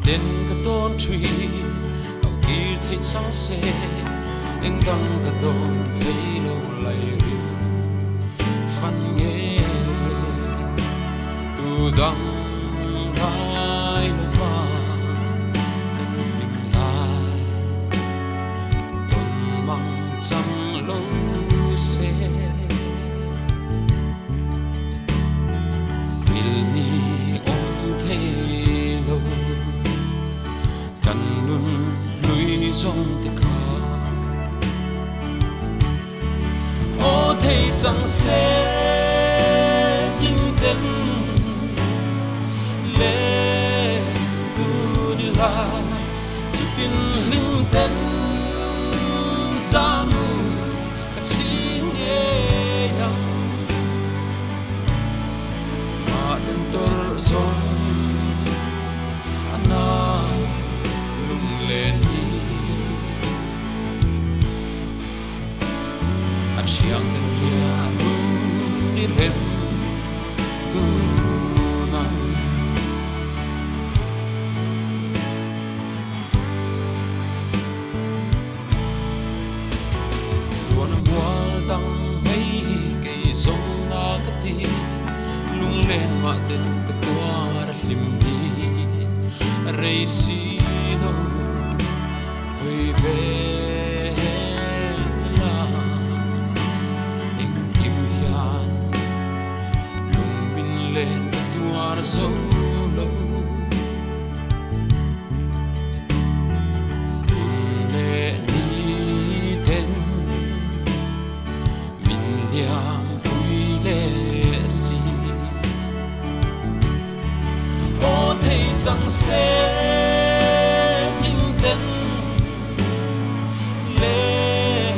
tên cái tôn truy ao kia thấy sáng xe anh đăng cái tôn thấy lâu lại rừng phân nghe tu đăng rai lo va cần hình lại tôn mang chẳng lâu xe vilni ôm thế lâu cần luôn lùi trong tất cả ô thấy chẳng sẽ linh tên lệ tu đi la chút tin linh tên ra mu cả chi nghe mà tên tôi rồi ana lung lên anh siang tên kia lu đi rem tu nan tuan mual tang mei cây sông na cái ti lung lên mà tên cái tua lim đi rei si no hui về la anh kim hian lung min lên cái tua dấu lâu lung lệ đi tên min liang hui lệ si ô thấy chẳng sẽ linh tên lệ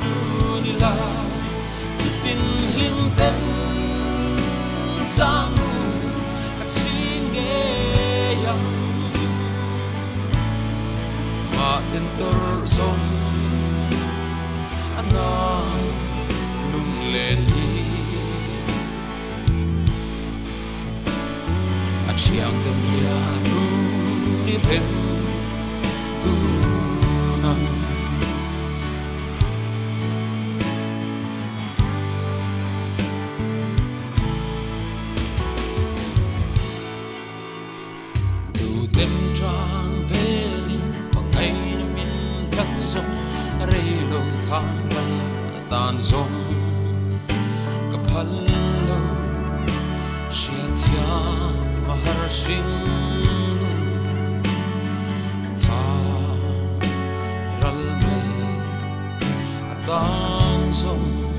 tu đi la chút tin linh tên ra mu cả chi nghe mà tên tôi rồi anh lung lên anh siang tên kia lu đi rem tu nan du tem trang belin bằng ngày năm min căng rong rây lâu thang lăng tan rong cặp hân lâu xia thia mahar sing tang sông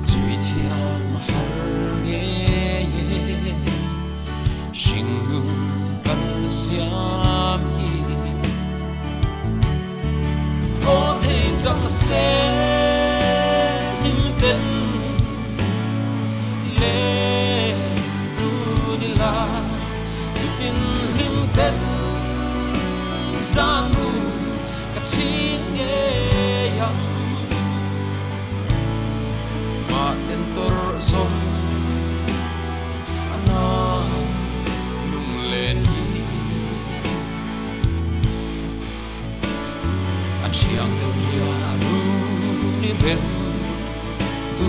duy thiam har nghe sinh ngừng căn xiam hi có thể chẳng sẽ linh tên lệ tu đi la chút tin linh tên ra mu chi nghe mà tên tôi rồi ana lung lên anh siang tên kia lu đi rem tu